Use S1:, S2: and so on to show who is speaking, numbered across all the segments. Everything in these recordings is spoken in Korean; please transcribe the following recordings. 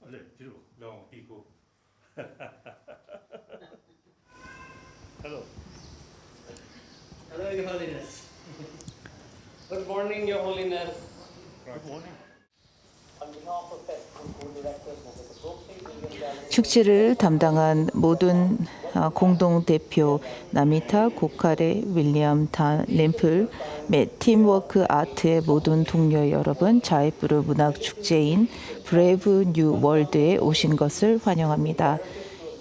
S1: 네, 뒤로 명 비고. Hello.
S2: Hello, Your Holiness. Good morning, Your Holiness.
S1: Good morning.
S2: On behalf of Festival Co-Directors of the Brooklyn Indian Gallery,
S3: 축제를 담당한 모든 공동 대표 나미타 고카레 윌리엄 단 램플 및 팀워크 아트의 모든 동료 여러분, 자이프루 문학 축제인 브레이브 뉴 월드에 오신 것을 환영합니다.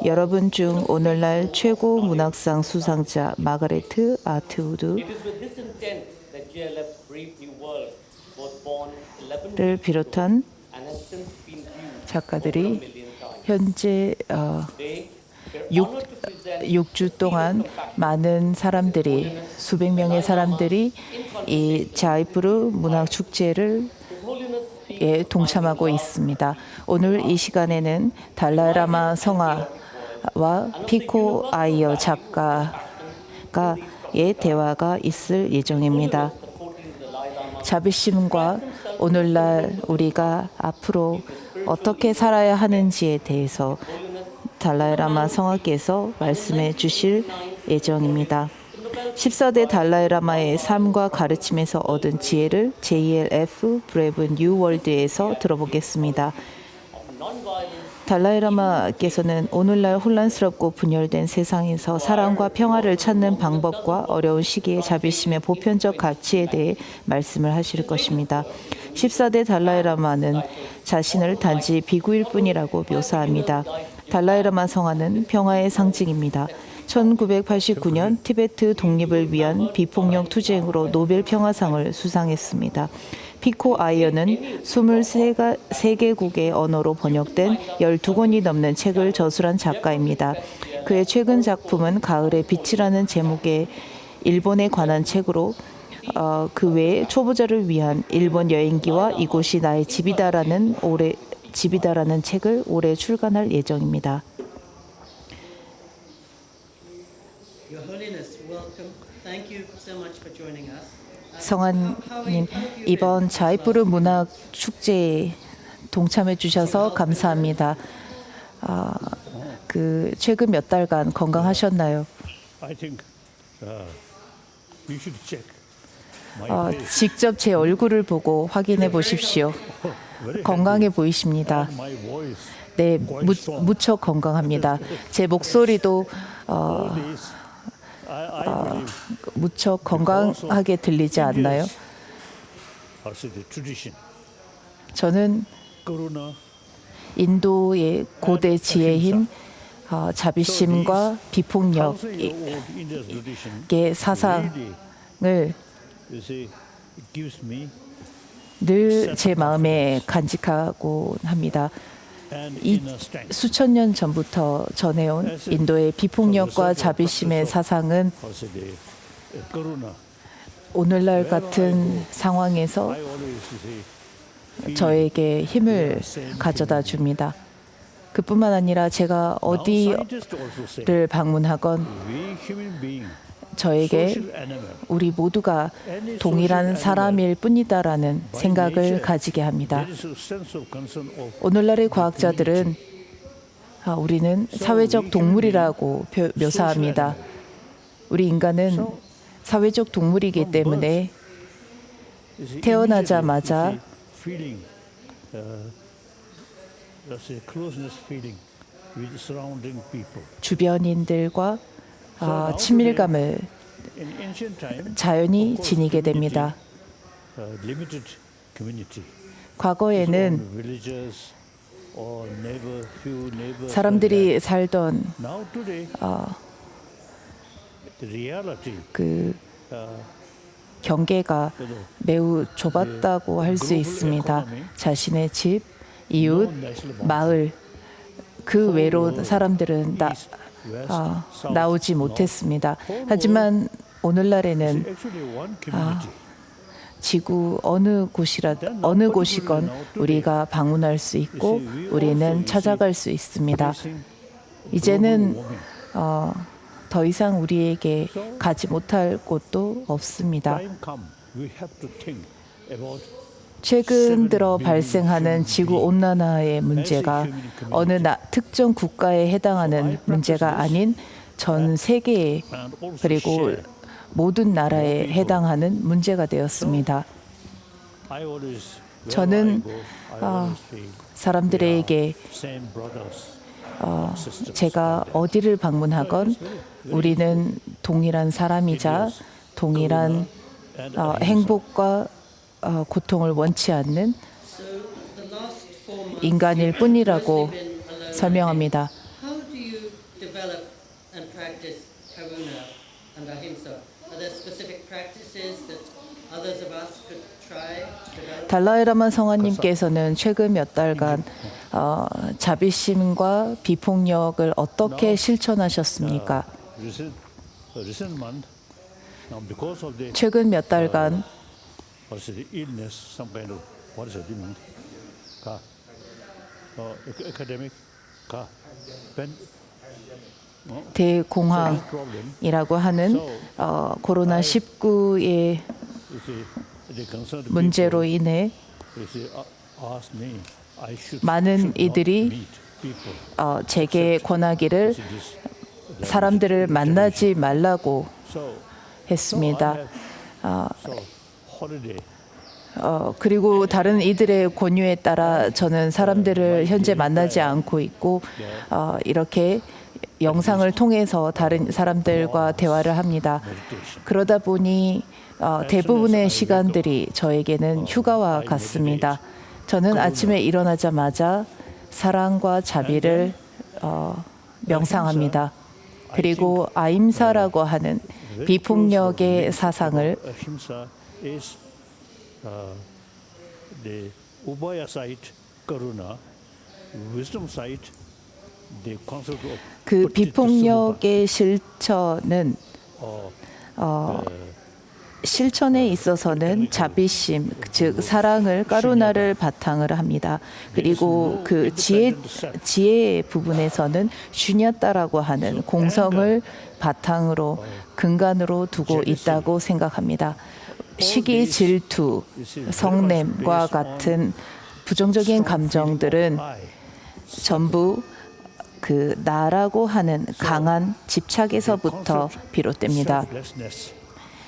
S3: 여러분 중 오늘날 최고 문학상 수상자 마가레트 아트우드를
S2: it is with this intent that GLF's Brave New World was born 11
S3: 비롯한
S2: and has since been viewed over a
S3: 작가들이
S2: million times.
S3: 현재
S2: Today, we're honored to present
S3: 6주 동안 많은 사람들이, 수백 명의 사람들이 이 자이프루 문학 축제를
S2: His Holiness
S3: 에 동참하고 있습니다. 오늘 이 시간에는 달라이라마 성화와 피코 아이어 작가의 대화가 있을 예정입니다.
S2: supporting the Dalai Lama
S3: 자비심과 오늘날 우리가 앞으로 어떻게 살아야 하는지에 대해서 달라이라마 성화께서 말씀해 주실 예정입니다. 14대 달라이라마의 삶과 가르침에서 얻은 지혜를 JLF 브레이브 뉴 월드에서 들어보겠습니다. 달라이라마께서는 오늘날 혼란스럽고 분열된 세상에서 사랑과 평화를 찾는 방법과 어려운 시기의 자비심의 보편적 가치에 대해 말씀을 하실 것입니다. 14대 달라이라마는 자신을 단지 비구일 뿐이라고 묘사합니다. 달라이라마 성화는 평화의 상징입니다. 1989년 티베트 독립을 위한 비폭력 투쟁으로 노벨 평화상을 수상했습니다. 피코 아이어는 23개국의 언어로 번역된 12권이 넘는 책을 저술한 작가입니다. 그의 최근 작품은 가을의 빛이라는 제목의 일본에 관한 책으로 그 외에 초보자를 위한 일본 여행기와 이곳이 나의 집이다라는 책을 올해 출간할 예정입니다.
S4: Your Holiness, welcome. Thank you so much for joining us.
S3: 성환님, 이번 자이프루 문학 축제에 동참해 주셔서 감사합니다. 최근 몇 달간 건강하셨나요?
S1: I think you should check my face.
S3: 직접 제 얼굴을 보고 확인해 보십시오.
S1: Very
S3: 건강해 보이십니다.
S1: healthy. My voice.
S3: 네, 무척 건강합니다. 제 목소리도
S1: All these, I believe,
S3: 무척 건강하게 들리지 않나요?
S1: also the tradition.
S3: 저는
S1: Corona.
S3: 인도의 고대 지혜인 자비심과 비폭력의
S1: Thousand-year-old India's tradition
S3: 사상을
S1: really, you see, it gives me
S3: 늘 제 마음에 간직하곤 합니다.
S1: an
S3: 이
S1: inner strength.
S3: 수천 년 전부터 전해온 인도의 비폭력과 자비심의 사상은
S1: Also the Corona.
S3: 오늘날 같은 상황에서
S1: I always say,
S3: 저에게 힘을 가져다 줍니다. 그뿐만 아니라 제가
S1: scientists also say,
S3: 어디를 방문하건
S1: we human being,
S3: 저에게
S1: social animal,
S3: 우리 모두가 동일한 사람일 뿐이다라는 생각을 가지게 합니다.
S1: there is a sense of concern of
S3: 오늘날의 과학자들은 우리는 사회적 동물이라고 묘사합니다. 우리 인간은 사회적 동물이기 때문에 태어나자마자
S1: feeling, let's say closeness feeling with surrounding people.
S3: 주변인들과 친밀감을
S1: In ancient time,
S3: 자연히
S1: of course,
S3: 지니게 됩니다.
S1: limited community.
S3: 과거에는
S1: Villages or few neighbors.
S3: 사람들이 살던
S1: Now today, the reality,
S3: 그 경계가 매우 좁았다고 할 수 있습니다. 자신의 집, 이웃, 마을, 그 외로 사람들은 나오지 못했습니다. 하지만 오늘날에는
S1: actually one community.
S3: 지구 어느 곳이건 우리가 방문할 수 있고 우리는 찾아갈 수 있습니다. 이제는 더 이상 우리에게 가지 못할 곳도 없습니다.
S1: Time come, we have to think about
S3: 최근 들어 발생하는 지구 온난화의 문제가 어느 특정 국가에 해당하는 문제가 아닌 전 세계에
S1: and also
S3: 그리고
S1: share.
S3: 모든 나라에 해당하는 문제가 되었습니다.
S1: I always, wherever
S3: 저는
S1: I go, I always feel
S3: 사람들에게
S1: same brothers, sisters.
S3: 제가 어디를 방문하건 우리는 동일한 사람이자 동일한 행복과 고통을 원치 않는
S4: So the last 4 months,
S3: 인간일
S4: you've
S3: 뿐이라고
S4: mostly been alone
S3: 설명합니다.
S4: How do you develop and practice karuna and ahimsa? Are there specific practices that others of us could try to develop?
S3: 달라이 라마 성화님께서는 최근 몇 달간 자비심과 비폭력을 어떻게 실천하셨습니까?
S1: Recent month, now because of the
S3: 최근 몇 달간
S1: what's the illness, some kind of what is it? Ka, academic, ka, pen,
S3: 대공황이라고
S1: problem.
S3: 하는 코로나 19의
S1: You see, the concerned
S3: 문제로
S1: people,
S3: 인해
S1: you see, ask me, I should
S3: 많은
S1: not
S3: 이들이
S1: meet people.
S3: 제게 권하기를
S1: See this,
S3: 사람들을 만나지 말라고
S1: so
S3: 했습니다.
S1: so holiday.
S3: 그리고 다른 이들의 권유에 따라 저는 사람들을 현재 만나지 않고 있고 이렇게 영상을 통해서 다른 사람들과 대화를 합니다. 그러다 보니 대부분의 시간들이 저에게는 휴가와 같습니다. 저는 아침에 일어나자마자 사랑과 자비를 명상합니다. 그리고 아임사라고 하는 비폭력의 사상을
S1: Ahimsa is the Ubaya side, Karuna, wisdom side, the concept of
S3: 그
S1: Paticca
S3: 비폭력의 실천은 실천에 있어서는 자비심, 즉 사랑을 까루나를 바탕으로 합니다. 그리고 그 지혜의 부분에서는 슈냐타라고 하는 공성을 바탕으로 근간으로 두고 있다고 생각합니다. 시기, 질투, 성냄과 같은 부정적인 감정들은 전부 그 나라고 하는 강한 집착에서부터 비롯됩니다.
S1: selflessness.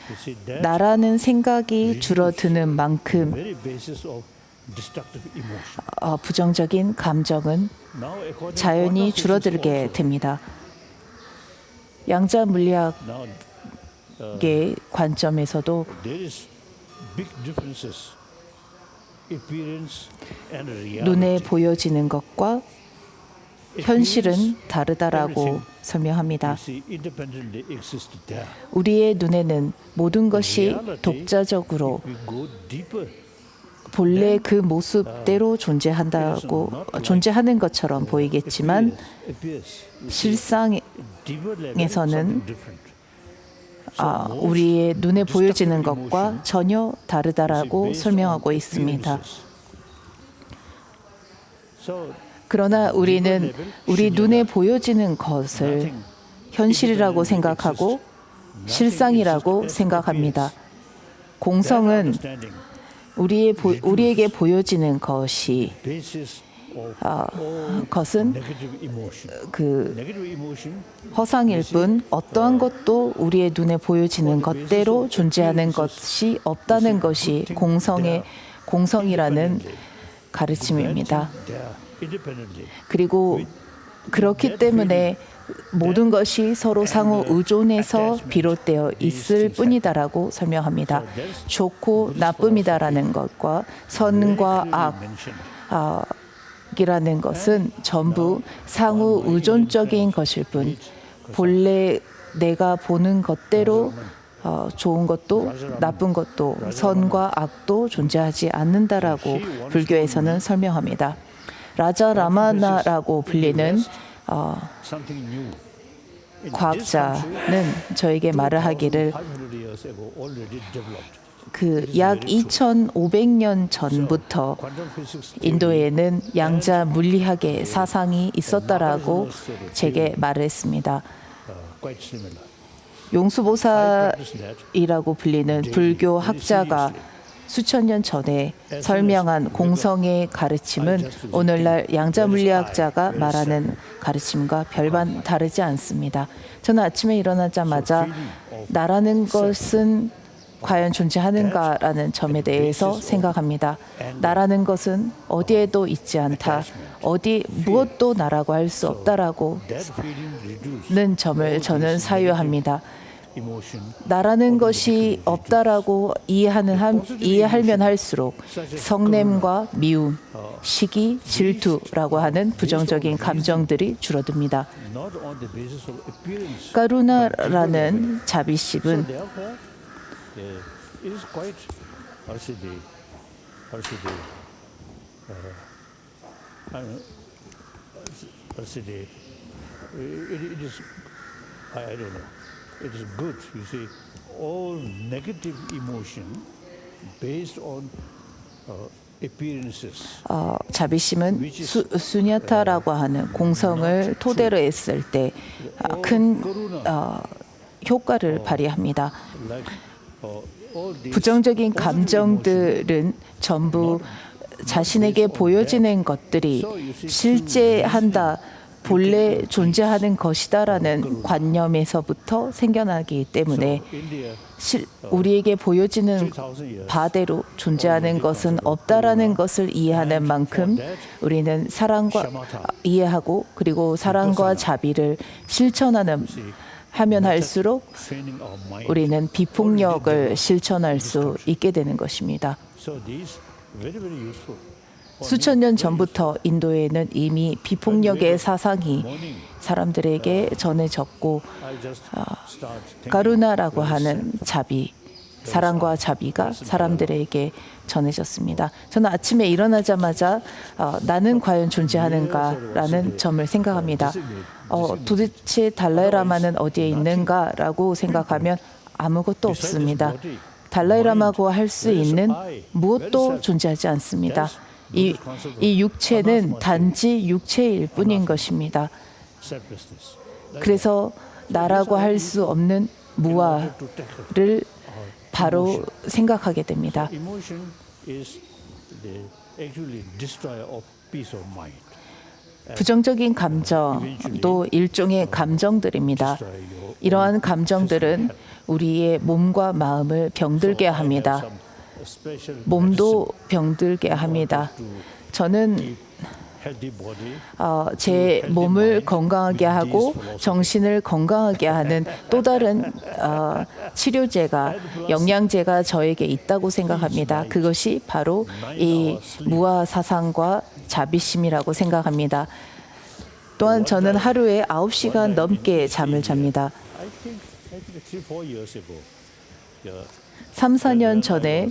S1: You see, that
S3: 나라는 생각이 줄어드는 만큼
S1: very basis of destructive emotion.
S3: 부정적인 감정은
S1: Now, according to
S3: 자연히
S1: quantum physics
S3: 줄어들게
S1: also,
S3: 됩니다. 양자 물리학의
S1: now
S3: 관점에서도
S1: there is big differences, appearance and reality.
S3: 눈에 보여지는 것과 현실은 다르다라고 설명합니다.
S1: You see, independently exist there.
S3: 우리의 눈에는 모든 것이
S1: Reality,
S3: 독자적으로
S1: if we go deeper,
S3: 본래 그 모습대로 존재하는 것처럼 보이겠지만
S1: appears.
S3: 실상에서는
S1: Deeper level, something different.
S3: 우리의 눈에 보여지는 것과 전혀 다르다라고 설명하고 있습니다.
S1: So,
S3: 그러나 우리는 우리 눈에 보여지는 것을 현실이라고 생각하고 실상이라고 생각합니다. 공성은
S1: understanding,
S3: 우리에게 보여지는 것이
S1: basis of
S3: 것은
S1: negative emotion.
S3: 그
S1: Negative emotion
S3: 허상일 뿐 어떠한 것도 우리의 눈에 보여지는 것대로 존재하는 것이 없다는 것이 공성이라는 가르침입니다.
S1: there independently.
S3: 그리고 그렇기 때문에 모든 것이 서로 상호 의존해서 비롯되어 있을 뿐이다라고 설명합니다. 좋고 나쁨이다라는 것과 선과 악이라는 것은 전부 상호 의존적인 것일 뿐 본래 내가 보는 것대로 좋은 것도 나쁜 것도 선과 악도 존재하지 않는다라고 불교에서는 설명합니다. 라자 라마나라고 불리는
S1: Something new.
S3: 과학자는 저에게 말을 하기를
S1: 500 years ago already developed.
S3: 그 약 2,500년 전부터
S1: Quantum physics
S3: 인도에는 양자 물리학의 사상이 있었다라고 제게 말을 했습니다.
S1: quite similar.
S3: 용수보살이라고 불리는 불교 학자가 수천 년 전에 설명한 공성의 가르침은 오늘날 양자물리학자가 말하는 가르침과 별반 다르지 않습니다. 저는 아침에 일어나자마자 나라는 것은 과연 존재하는가라는 점에 대해서 생각합니다. 나라는 것은 어디에도 있지 않다. 무엇도 나라고 할 수 없다라고는 점을 저는 사유합니다. 나라는 것이 없다라고 이해하면 할수록 성냄과 미움, 시기, 질투라고 하는 부정적인 감정들이 줄어듭니다. 까루나라는 자비심은
S1: it is quite Arsiday. Arsiday. It is, I don't know. It is good. You see, all negative emotion based on appearances.
S3: 자비심은 수냐타라고 하는 공성을 토대로 했을 때 큰 효과를 발휘합니다. 부정적인 감정들은 전부 자신에게 보여지는 것들이 실제한다, 본래 존재하는 것이다라는 관념에서부터 생겨나기 때문에 우리에게 보여지는 바대로 존재하는 것은 없다라는 것을 이해하는 만큼 우리는 이해하고 그리고 사랑과 자비를 실천하면 할수록 우리는 비폭력을 실천할 수 있게 되는 것입니다. 수천 년 전부터 인도에는 이미 비폭력의 사상이 사람들에게 전해졌고 가루나라고 하는 자비, 사랑과 자비가 사람들에게 전해졌습니다. 저는 아침에 일어나자마자 나는 과연 존재하는가라는 점을 생각합니다. 도대체 달라이라마는 어디에 있는가라고 생각하면 아무것도 없습니다. 달라이라마고 할 수 있는 무엇도 존재하지 않습니다. 이 육체는 단지 육체일 뿐인 것입니다. 그래서 나라고 할 수 없는 무아를 바로 생각하게 됩니다. 부정적인 감정도 일종의 감정들입니다. 이러한 감정들은 우리의 몸과 마음을 병들게 합니다. 몸도 병들게 합니다. 저는 제 몸을 건강하게 하고 정신을 건강하게 하는 또 다른 치료제가, 영양제가 저에게 있다고 생각합니다. 그것이 바로 이 무아 사상과 자비심이라고 생각합니다. 또한 저는 하루에 9시간 넘게 잠을 잡니다. 3, 4년 전에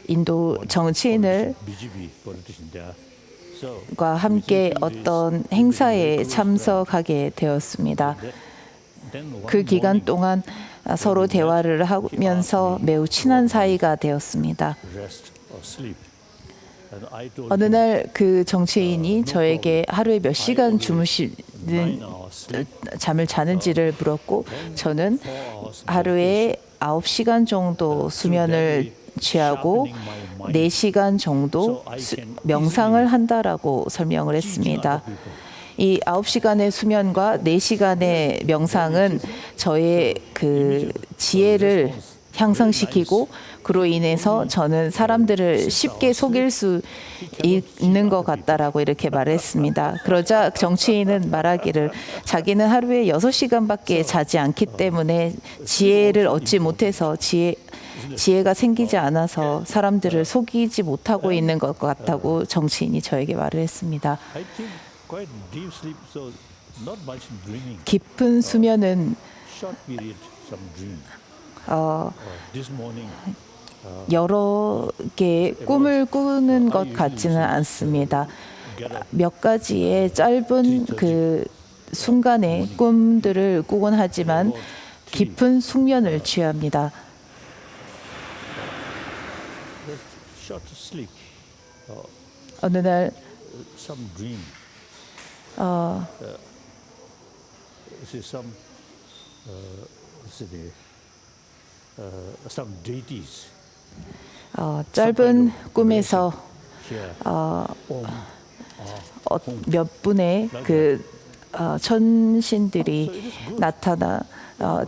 S3: 인도 정치인과 함께 어떤 행사에 참석하게 되었습니다. 그 기간 동안 서로 대화를 하면서 매우 친한 사이가 되었습니다. 어느 날 그 정치인이 저에게 하루에 몇 시간 잠을 자는지를 물었고 저는 하루에 9시간 정도 수면을 취하고 4시간 정도 명상을 한다라고 설명을 했습니다. 이 9시간의 수면과 4시간의 명상은 저의 그 지혜를 향상시키고 그로 인해서 저는 사람들을 쉽게 속일 수 있는 것 같다라고 이렇게 말했습니다. 그러자 정치인은 말하기를 자기는 하루에 6시간밖에 자지 않기 때문에 지혜를 얻지 못해서 지혜가 생기지 않아서 사람들을 속이지 못하고 있는 것 같다고 정치인이 저에게 말을 했습니다. 깊은 수면은 여러 개의 꿈을 꾸는 것 같지는 않습니다. 몇 가지의 짧은 그 순간의 꿈들을 꾸곤 하지만 깊은 숙면을 취합니다. 어느 날
S1: some deities.
S3: 짧은 꿈에서
S1: Here,
S3: 몇 분의 그 천신들이 나타나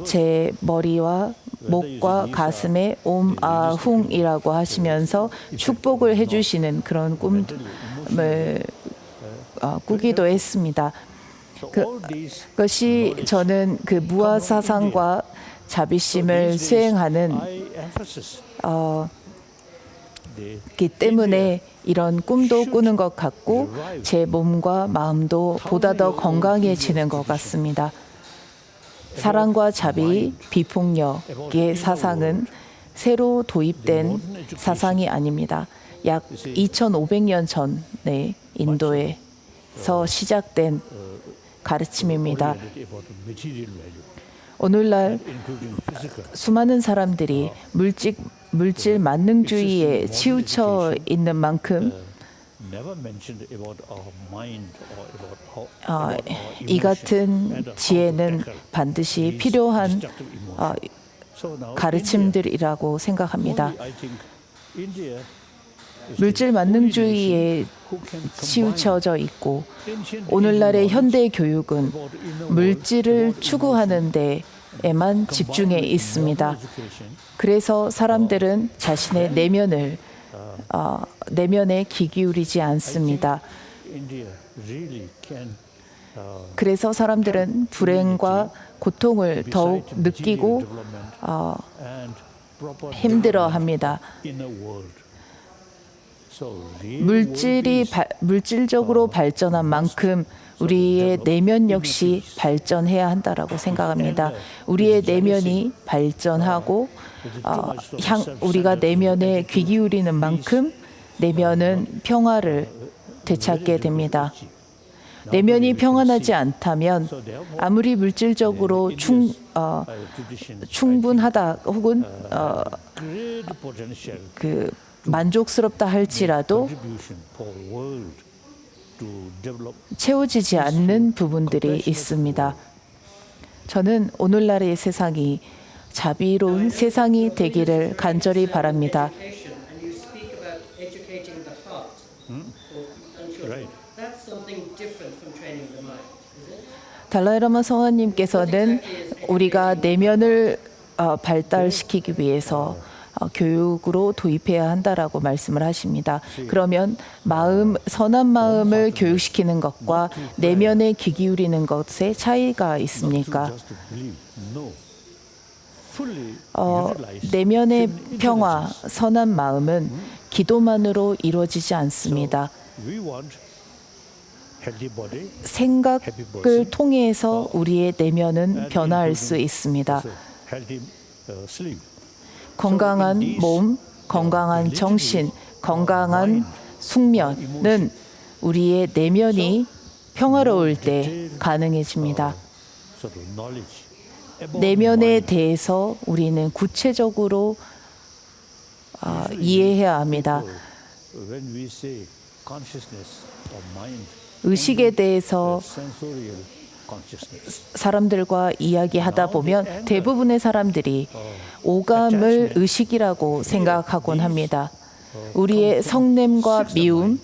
S3: 제 머리와 목과 가슴에 옴아흥이라고 하시면서 축복을 해주시는 그런 꿈을 꾸기도 했습니다.
S1: so all these
S3: 그것이 저는 그 무아 사상과 자비심을 수행하는
S1: high emphasis. The
S3: 기 때문에 이런 꿈도 꾸는 것 같고 제 몸과 마음도 보다 더 건강해지는 것 같습니다. 사랑과 자비, 비폭력의 사상은 새로 도입된 사상이 아닙니다. 약 2500년 전에 인도에서 시작된 가르침입니다.
S1: oriented about material value,
S3: 오늘날
S1: including physical.
S3: 수많은 사람들이 물질 만능주의에 치우쳐 있는 만큼
S1: Never mentioned about our mind or about how
S3: 이 같은 지혜는 반드시 필요한
S1: so now
S3: 가르침들이라고 생각합니다.
S1: I think India
S3: 물질 만능주의에
S1: who can
S3: 치우쳐져 있고
S1: ancient
S3: 오늘날의 현대 교육은
S1: about inner
S3: 물질을 추구하는 데에만 집중해 있습니다.
S1: education
S3: 그래서 사람들은 자신의 내면에 귀 기울이지 않습니다.
S1: India really can
S3: 그래서 사람들은 불행과 고통을 더욱 느끼고
S1: development and proper
S3: 힘들어합니다.
S1: inner world. So real
S3: 물질적으로 발전한 만큼 우리의 내면 역시 발전해야 한다라고 생각합니다. 우리의 내면이 발전하고 우리가 내면에 귀 기울이는 만큼 내면은 평화를 되찾게 됩니다. 내면이 평안하지 않다면 아무리 물질적으로 충분하다 혹은
S1: great potential
S3: 그 만족스럽다 할지라도
S1: contribution for world to develop.
S3: 채워지지 않는 부분들이 있습니다. 저는 오늘날의 세상이 자비로운 세상이 되기를 간절히 바랍니다.
S4: Education, and you speak about educating the heart for young children.
S1: Right.
S4: That's something different from training the mind, is it?
S3: 달라이라마 성화님께서는 우리가 내면을 발달시키기 위해서 교육으로 도입해야 한다라고 말씀을 하십니다. 그러면 선한 마음을 교육시키는 것과 내면에 귀 기울이는 것에 차이가 있습니까?
S1: Just to believe. No. Fully utilize
S3: 내면의 평화, 선한 마음은 기도만으로 이루어지지 않습니다.
S1: we want healthy body,
S3: 생각을 통해서 우리의 내면은 변화할 수 있습니다.
S1: so healthy sleep.
S3: 건강한 몸, 건강한 정신, 건강한 숙면은 우리의 내면이 평화로울 때 가능해집니다.
S1: So the knowledge about
S3: 내면에
S1: mind.
S3: 대해서 우리는 구체적으로 이해해야 합니다.
S1: When we say consciousness or mind,
S3: 의식에 대해서
S1: sensorial consciousness.
S3: 사람들과 이야기하다 보면 대부분의 사람들이 오감을 의식이라고 생각하곤 합니다. 우리의 성냄과 미움,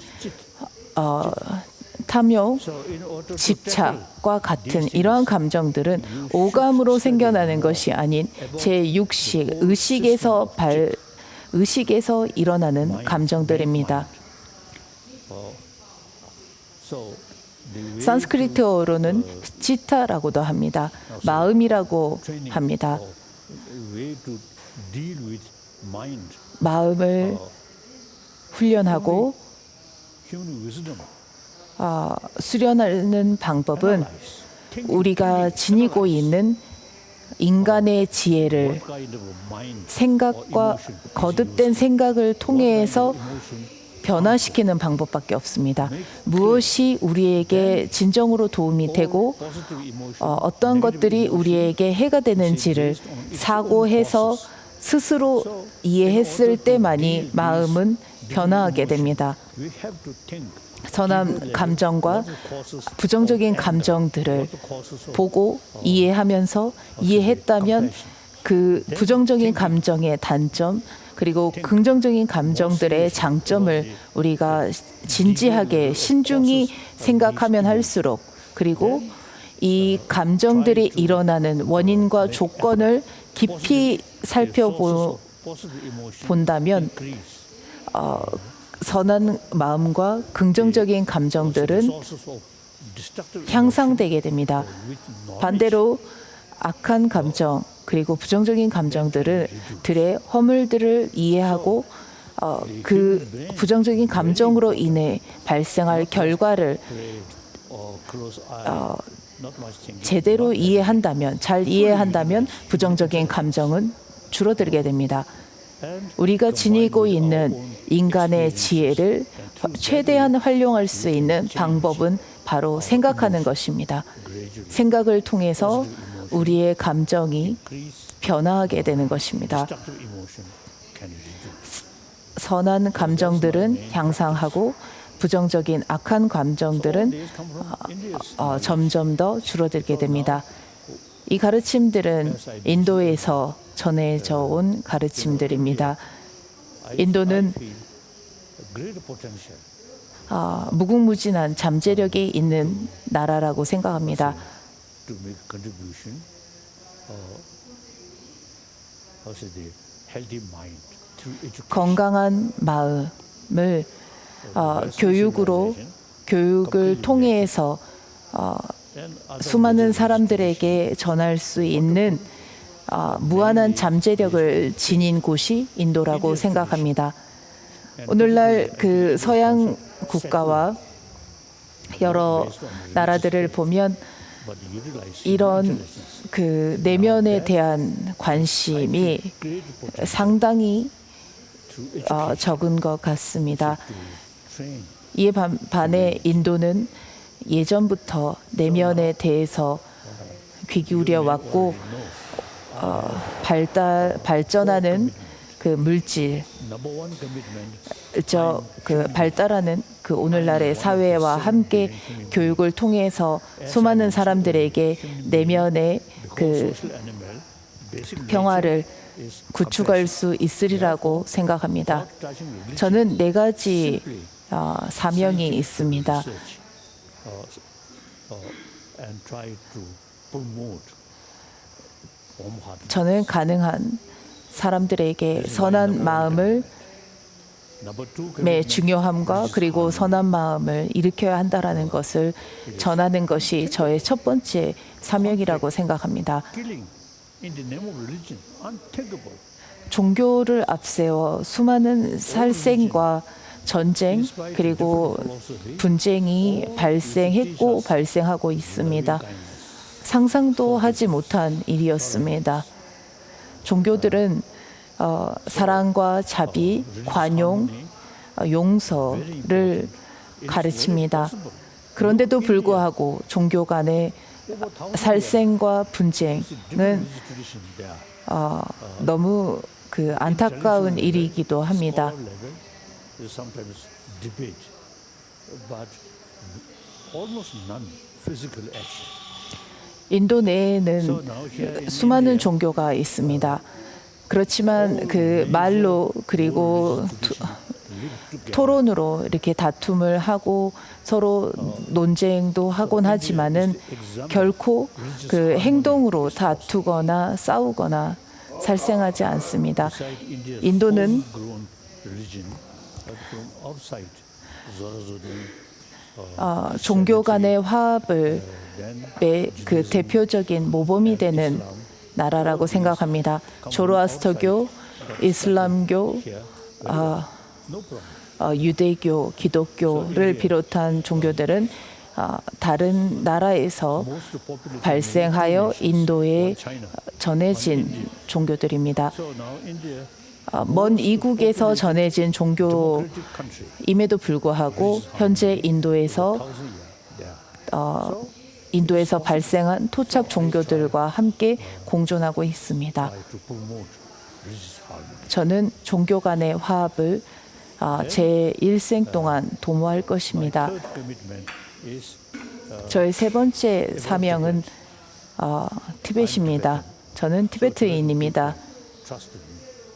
S3: 탐욕,
S1: So in order to
S3: 집착과 같은 이러한 감정들은 오감으로 생겨나는 것이 아닌 제6식, 의식에서 일어나는 감정들입니다.
S1: so the way
S3: 산스크리트어로는 치타라고도 합니다. 마음이라고 합니다.
S1: way to deal with mind,
S3: 마음을 훈련하고
S1: human wisdom,
S3: 수련하는 방법은 우리가 지니고 있는 인간의 지혜를
S1: what kind of a mind,
S3: 생각과 거듭된 생각을 통해서 변화시키는 방법밖에 없습니다. 무엇이 우리에게 진정으로 도움이 되고
S1: positive emotion,
S3: 어떤 것들이 우리에게 해가 되는지를 사고해서 스스로 이해했을 때만이 마음은 변화하게 됩니다.
S1: we have to think
S3: 선한 감정과 부정적인 감정들을 보고 이해하면서 이해했다면 그 부정적인 감정의 단점 그리고 긍정적인 감정들의 장점을 우리가 진지하게 신중히 생각하면 할수록 그리고 이 감정들이 일어나는 원인과 조건을 깊이 살펴본다면 선한 마음과 긍정적인 감정들은 향상되게 됩니다. 반대로 악한 감정 그리고 부정적인 감정들의 허물들을 이해하고 그 부정적인 감정으로 인해 발생할 결과를 제대로 이해한다면, 잘 이해한다면 부정적인 감정은 줄어들게 됩니다. 우리가 지니고 있는 인간의 지혜를 최대한 활용할 수 있는 방법은 바로 생각하는 것입니다. 생각을 통해서 우리의 감정이 변화하게 되는 것입니다. 선한 감정들은 향상하고 부정적인 악한 감정들은 점점 더 줄어들게 됩니다. 이 가르침들은 인도에서 전해져 온 가르침들입니다. 인도는 무궁무진한 잠재력이 있는 나라라고 생각합니다. 건강한 마음을 교육을 통해서 수많은 사람들에게 전할 수 있는 무한한 잠재력을 지닌 곳이 인도라고 생각합니다. 오늘날 그 서양 국가와 여러 나라들을 보면 이런 그 내면에 대한 관심이 상당히 적은 것 같습니다. 이에 반해 인도는 예전부터 내면에 대해서 귀 기울여 왔고 발전하는 그 물질, 발달하는 그 오늘날의 사회와 함께 교육을 통해서 수많은 사람들에게 내면의 그 평화를 구축할 수 있으리라고 생각합니다. 저는 4가지 사명이 있습니다. 저는 가능한 사람들에게 선한 마음을 중요함과 그리고 선한 마음을 일으켜야 한다라는 것을 전하는 것이 저의 첫 번째 사명이라고 생각합니다. 종교를 앞세워 수많은 살생과 전쟁 그리고 분쟁이 발생했고 발생하고 있습니다. 상상도 하지 못한 일이었습니다. 종교들은 사랑과 자비, 관용, 용서를 가르칩니다. 그런데도 불구하고 종교 간의 살생과 분쟁은 너무 그 안타까운 일이기도 합니다. 인도 내에는 수많은 종교가 있습니다. 그렇지만 그 말로 그리고 토론으로 이렇게 다툼을 하고 서로 논쟁도 하곤 하지만은 결코 그 행동으로 다투거나 싸우거나 살생하지 않습니다. 인도는 종교 간의 화합을 그 대표적인 모범이 되는 나라라고 생각합니다. 조로아스터교, 이슬람교, 유대교, 기독교를 비롯한 종교들은 다른 나라에서 발생하여 인도에 전해진 종교들입니다. 먼 이국에서 전해진 종교임에도 불구하고 현재 인도에서 발생한 토착 종교들과 함께 공존하고 있습니다. 저는 종교 간의 화합을 제 일생 동안 도모할 것입니다.
S1: Third commitment is
S3: 저의 세 번째 사명은 티벳입니다. 저는 티베트인입니다.
S1: trust in me.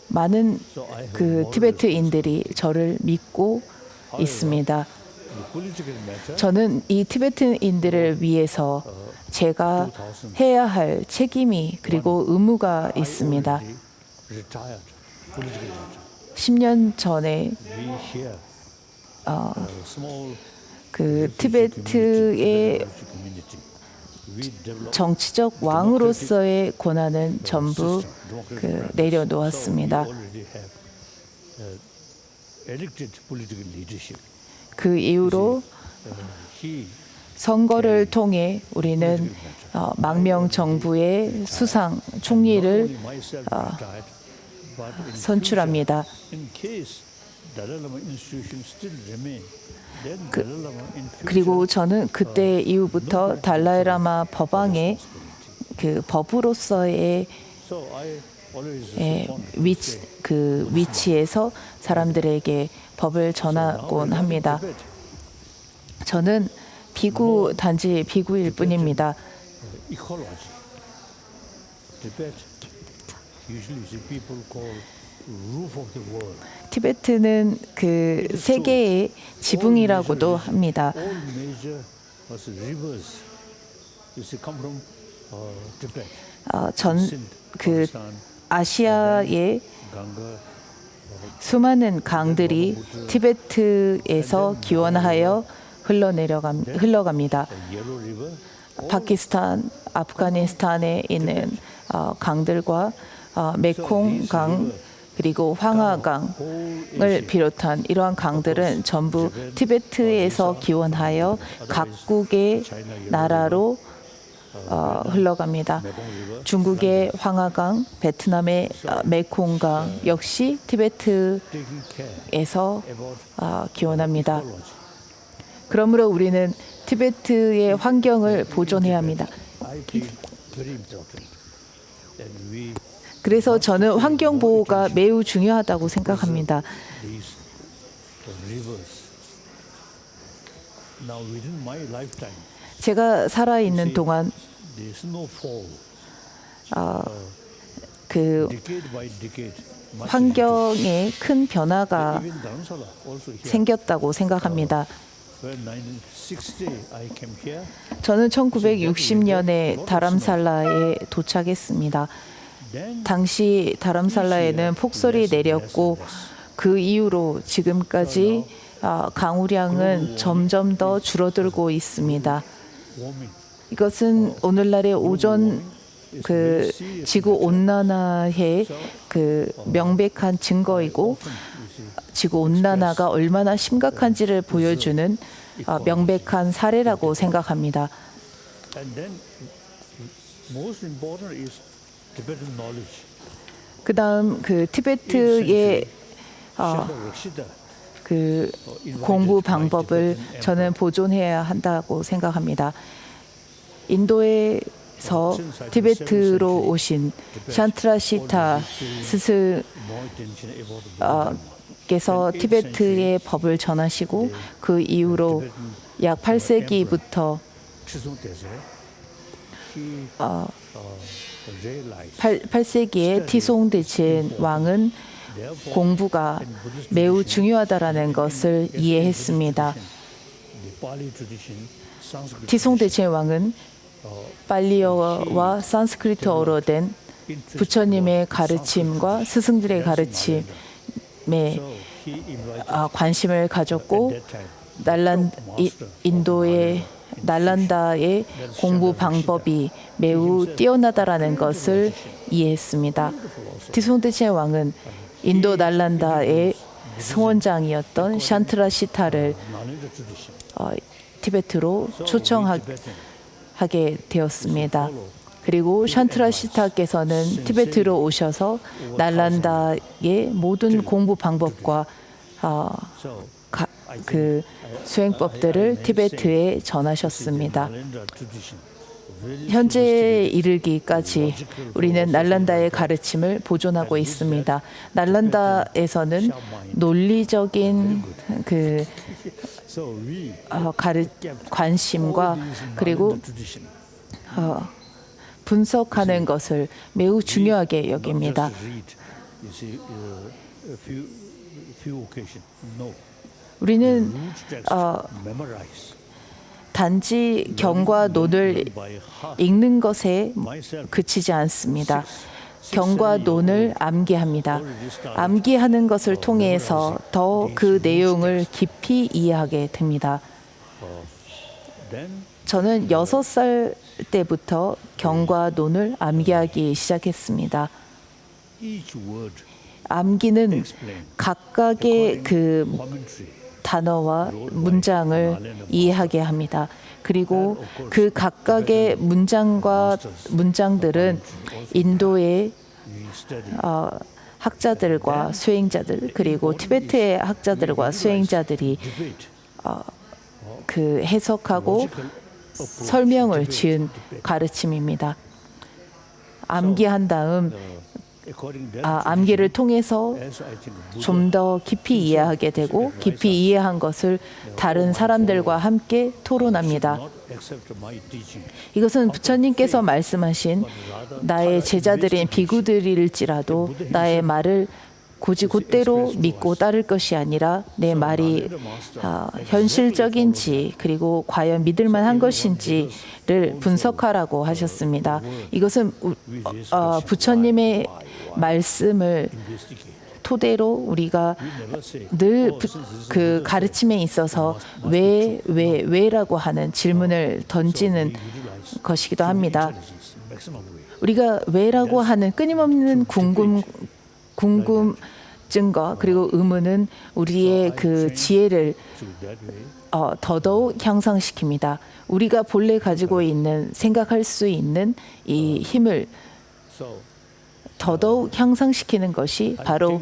S3: 많은
S1: So I have
S3: 그
S1: models.
S3: 티베트인들이 저를 믿고 있습니다.
S1: The political matter.
S3: 저는 이 티베트인들을 위해서 제가 해야 할 책임이 그리고 의무가 있습니다.
S1: I already retired political matter.
S3: 10년 전에
S1: We here small
S3: 그 티베트의
S1: community. We develop
S3: 정치적 왕으로서의 권한은 전부 그 내려놓았습니다.
S1: So we already have elected political leadership.
S3: 그 이후로
S1: He
S3: 선거를 통해 우리는 망명 정부의 수상 총리를
S1: only myself retired, but in
S3: 선출합니다.
S1: in case Dalai Lama institution still remain, then Dalai Lama in future
S3: 그리고 저는 그때 이후부터 달라이라마 법왕의 그 법으로서의
S1: so I always
S3: 예,
S1: respond.
S3: 위치에서 사람들에게 법을 전하곤 합니다. 저는 단지 비구일 뿐입니다.
S1: Ecology. Tibet usually the people call roof of the world.
S3: 티베트는 그 세계의 지붕이라고도 합니다.
S1: All major rivers come from Tibet.
S3: 그
S1: Pakistan,
S3: 아시아의
S1: Ganga,
S3: 수많은 강들이 티베트에서 기원하여 흘러갑니다.
S1: Yellow River.
S3: 파키스탄, 아프가니스탄에 있는 강들과 메콩강 그리고 황하강을 비롯한 이러한 강들은 전부 티베트에서 기원하여 각국의 나라로 흘러갑니다. 중국의 황하강, 베트남의 메콩강 역시 티베트에서
S1: Taking care about
S3: 기원합니다.
S1: ecology.
S3: 그러므로 우리는 티베트의 환경을 보존해야 합니다.
S1: I think very important that we
S3: 그래서 저는 환경 보호가 매우 중요하다고 생각합니다.
S1: these rivers. Now within my lifetime,
S3: 제가 살아 있는 동안
S1: the snowfall,
S3: 그
S1: decade by decade, much
S3: 환경에 큰 변화가
S1: even Dharamsala also here.
S3: 생겼다고 생각합니다.
S1: When 1960 I came here,
S3: 저는 1960년에 다람살라에 도착했습니다.
S1: then
S3: 당시 다람살라에는 폭설이 내렸고 그 이후로 지금까지 강우량은 점점 더 줄어들고 있습니다.
S1: warming.
S3: 이것은 오늘날의 그 지구 온난화의 그 명백한 증거이고 지구 온난화가 얼마나 심각한지를 보여주는 명백한 사례라고 생각합니다.
S1: And then most important is Tibetan knowledge.
S3: 그다음 그 티베트의
S1: Rakshita
S3: 그 공부 방법을 저는 보존해야 한다고 생각합니다. 인도에서 티베트로 오신 샨트라시타 스승께서
S1: more attention about the
S3: 티베트의 법을 전하시고 그 이후로 약 8세기부터
S1: Chisung Tese. He realized
S3: 8세기에 티송대첸 왕은
S1: therefore
S3: 공부가 매우 중요하다라는 것을 이해했습니다.
S1: the Pali tradition, Sanskrit
S3: 티송대첸 왕은 팔리어와 산스크리트어로 된 부처님의 가르침과 스승들의 가르침에
S1: so he invited
S3: 관심을 가졌고
S1: that time
S3: 인도의 날란다의 공부 방법이 매우 뛰어나다라는 것을 이해했습니다. 티송대첸 왕은 인도 날란다의 승원장이었던 샨트라시타를
S1: Nalanda tradition.
S3: 티베트로 초청하게 되었습니다. 그리고 샨트라시타께서는 티베트로 오셔서 날란다의 모든 공부 방법과
S1: So
S3: 그 수행법들을 티베트에 전하셨습니다.
S1: Nalanda tradition
S3: 현재에 이르기까지 우리는 날란다의 가르침을 보존하고 있습니다. 날란다에서는 논리적인 그
S1: So we
S3: 관심과
S1: all these
S3: 그리고
S1: Nalanda tradition,
S3: 분석하는 것을 매우 중요하게 여깁니다.
S1: not just read, you see, a few occasions. No,
S3: 우리는
S1: root text, memorize.
S3: 단지 경과 논을
S1: By heart.
S3: 읽는 것에
S1: Myself,
S3: 그치지 않습니다. 경과 논을 암기합니다. 암기하는 것을 통해서 더 그 내용을 깊이 이해하게 됩니다.
S1: then
S3: 저는 6살 때부터 경과 논을 암기하기 시작했습니다.
S1: each word
S3: 암기는
S1: explain
S3: 각각의 그
S1: commentary.
S3: 단어와 문장을 이해하게 합니다. 그리고 그 각각의 문장들은 인도의
S1: We study
S3: 학자들과 수행자들 그리고 티베트의 학자들과 수행자들이
S1: debate,
S3: 그 해석하고 설명을 지은 가르침입니다. 암기한 다음
S1: according to
S3: 암기를 통해서
S1: as I think Buddha
S3: 좀 더 깊이 이해하게 되고 깊이 이해한 것을 다른 사람들과 함께 토론합니다.
S1: not accept my teaching,
S3: 이것은 부처님께서 말씀하신 나의 제자들인 비구들일지라도 나의 말을 굳이 곧대로 믿고 따를 것이 아니라 내 말이 현실적인지 그리고 과연 믿을 만한 것인지를 분석하라고 하셨습니다. 이것은 부처님의 말씀을
S1: investigate.
S3: 토대로 우리가
S1: We never say,
S3: 늘 그 가르침에 있어서 왜라고 하는 질문을 던지는
S1: utilize
S3: 것이기도 합니다.
S1: intelligence, maximum way.
S3: 우리가 왜라고 하는 끊임없는 궁금증과 그리고 의문은 우리의 그 지혜를
S1: Through that way,
S3: 더더욱 향상시킵니다. 우리가 본래 가지고 있는 생각할 수 있는 이 힘을
S1: so
S3: 더더욱 향상시키는 것이 바로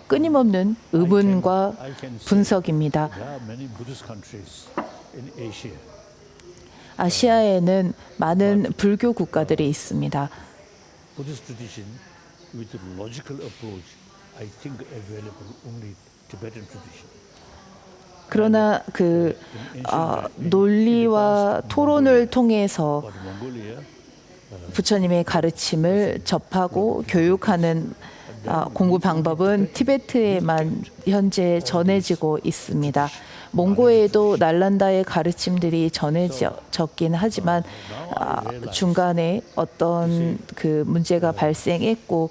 S3: 끊임없는 의문과
S1: I can say
S3: 분석입니다.
S1: there are many Buddhist countries in Asia.
S3: 아시아에는 많은 불교 국가들이 있습니다.
S1: Buddhist tradition with logical approach, I think available only Tibetan tradition.
S3: 그러나 그 논리와 토론을 통해서
S1: But Mongolia,
S3: 부처님의 가르침을 접하고 교육하는 공부 방법은 티베트에만 현재 전해지고 있습니다. 몽고에도 날란다의 가르침들이 전해졌긴 하지만 중간에 어떤 그 문제가 발생했고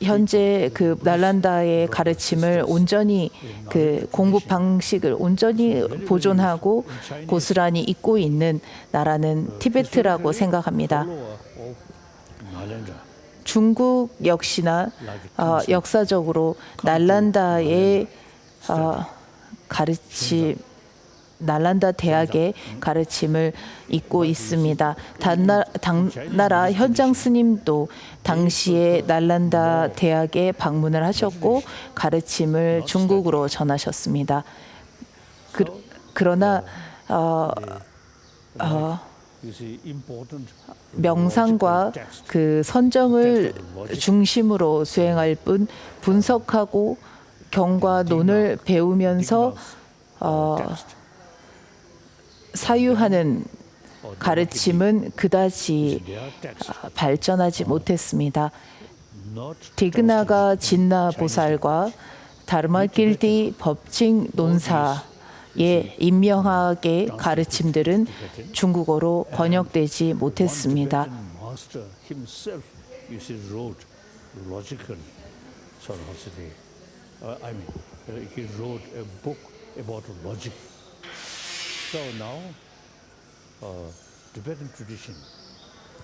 S3: 현재 그 날란다의 가르침을 온전히 그 공부 방식을 온전히 보존하고 고스란히 잊고 있는 나라는 티베트라고 생각합니다.
S1: follower of Nalanda,
S3: 중국 역시나 역사적으로 날란다의 가르침, 날란다 대학의 가르침을 잊고 있습니다. 당나라 현장 스님도 당시에 날란다 대학에 방문을 하셨고 가르침을 중국으로 전하셨습니다. 그러나
S1: you see, important
S3: 명상과 그 선정을 중심으로 수행할 뿐 분석하고 경과 논을 배우면서 사유하는 가르침은 그다지 발전하지 못했습니다.
S1: not
S3: 디그나가 진나 보살과 다르마길디 법칭 논사의 임명학의 가르침들은 중국어로 번역되지 못했습니다.
S1: Tibetan master himself, you see, wrote logical philosophy. I mean, he wrote a book about logic. So now, Tibetan tradition,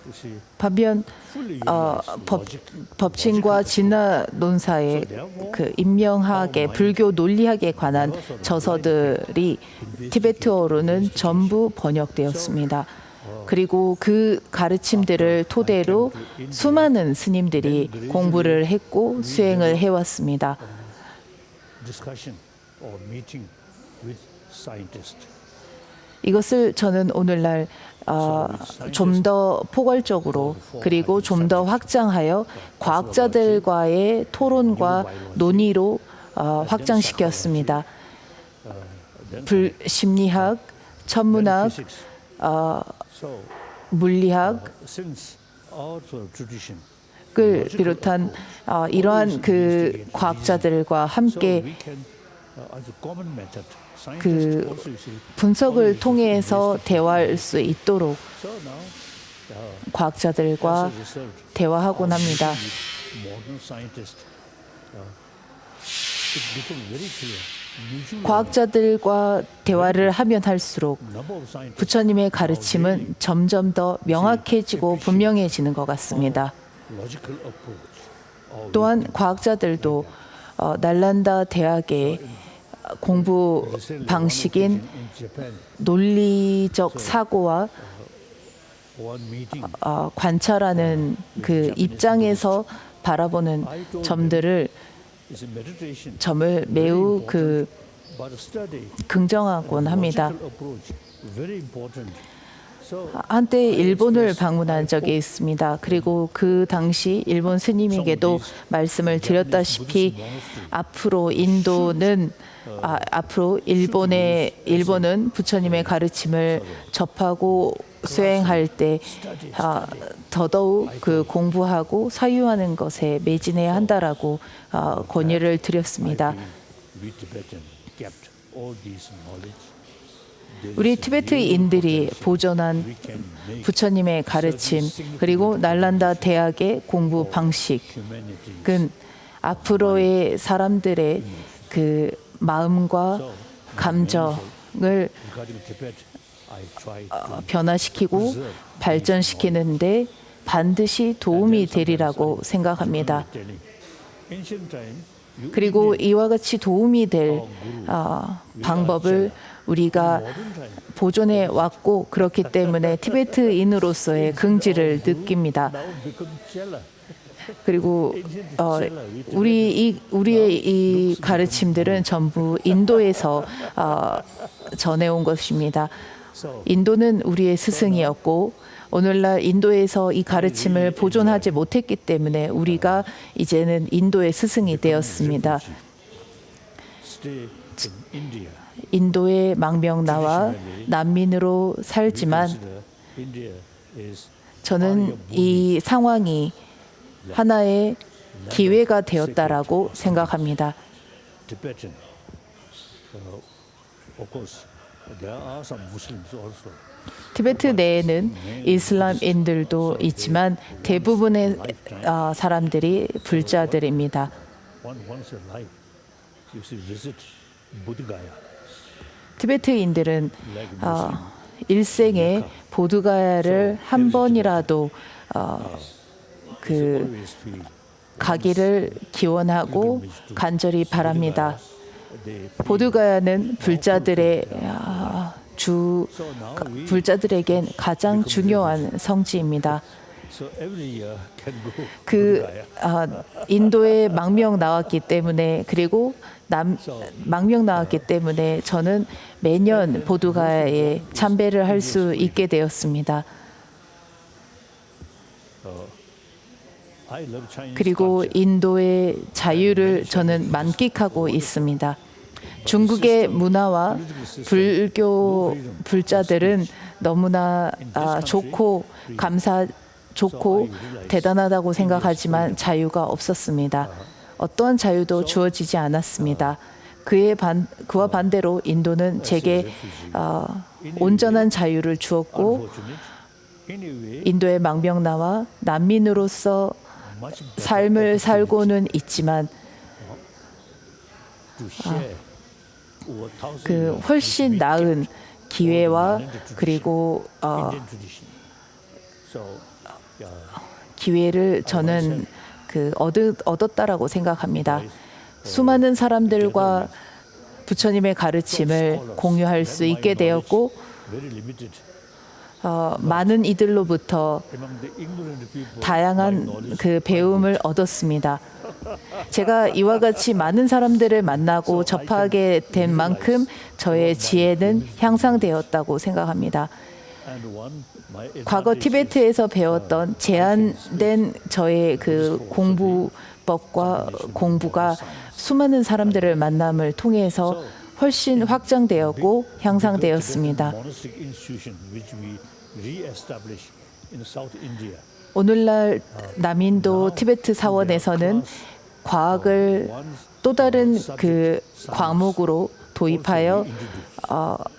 S1: you see,
S3: 반면
S1: fully utilize logic.
S3: 법칭과 진나 논사의 그 임명학의 불교 논리학에 관한 저서들이 티베트어로는 전부 번역되었습니다. 그리고 그 가르침들을 토대로 수많은 스님들이 공부를 했고 수행을 해왔습니다.
S1: Discussion or meeting with scientists.
S3: 이것을 저는 오늘날 좀 더 포괄적으로 그리고 좀 더 확장하여 과학자들과의 토론과 논의로 확장시켰습니다. 심리학, 천문학, 물리학, 을 비롯한 이러한 그 과학자들과 함께 그 분석을 통해서 대화할 수 있도록 과학자들과 대화하곤 합니다. 과학자들과 대화를 하면 할수록 부처님의 가르침은 점점 더 명확해지고 분명해지는 것 같습니다. 또한 과학자들도 날란다 대학의 공부 방식인 논리적 사고와 관찰하는 그 입장에서 바라보는 점을 매우 긍정하곤 합니다. 한때 일본을 방문한 적이 있습니다. 그리고 그 당시 일본 스님에게도 말씀을 드렸다시피 앞으로 일본은 부처님의 가르침을 접하고 수행할 때 더더욱 그 공부하고 사유하는 것에 매진해야 한다라고 권유를 드렸습니다. 우리 티베트인들이 보존한 부처님의 가르침 그리고 날란다 대학의 공부 방식은 앞으로의 사람들의 그 마음과 감정을 변화시키고 발전시키는데 반드시 도움이 되리라고 생각합니다. 그리고 이와 같이 도움이 될 방법을 우리가 보존해 왔고 그렇기 때문에 티베트인으로서의 긍지를 느낍니다. 그리고 우리의 이 가르침들은 전부 인도에서 전해온 것입니다. 인도는 우리의 스승이었고 오늘날 인도에서 이 가르침을 보존하지 못했기 때문에 우리가 이제는 인도의 스승이 되었습니다. 인도의 망명나와 난민으로 살지만 저는 이 상황이 하나의 기회가 되었다라고 생각합니다. 티베트 내에는 이슬람인들도 있지만 대부분의 사람들이 불자들입니다. 티베트인들은 일생에 보드가야를 한 번이라도 가기를 기원하고 간절히 바랍니다. 보드가야는 불자들에겐 가장 중요한 성지입니다. 인도에 망명 나왔기 때문에 그리고 망명 나왔기 때문에 저는 매년 보드가야에 참배를 할 수 있게 되었습니다. 그리고 인도의 자유를 저는 만끽하고 있습니다. 중국의 문화와 불교 불자들은 너무나 좋고 대단하다고 생각하지만 자유가 없었습니다. 어떠한 자유도 주어지지 않았습니다. 그와 반대로 인도는 제게 온전한 자유를 주었고 인도의 망명나와 난민으로서 삶을 살고는 있지만 훨씬 나은 기회와 그리고 기회를 저는 얻었다라고 생각합니다. 수많은 사람들과 부처님의 가르침을 공유할 수 있게 되었고 많은 이들로부터
S1: among the ignorant people, my
S3: 다양한
S1: knowledge,
S3: 그 배움을 얻었습니다. 제가 이와 같이 많은 사람들을 만나고 접하게 된 만큼 저의 지혜는 향상되었다고 생각합니다.
S1: and one, my
S3: 과거
S1: advantage is
S3: 티베트에서 배웠던 제한된 저의 그 공부법과 공부가 수많은 사람들을 만남을 통해서 훨씬 확장되었고 향상되었습니다.
S1: monastic institution which we re-established in South India.
S3: 오늘날 남인도 티베트 사원에서는 과학을 또 다른 그 과목으로 도입하여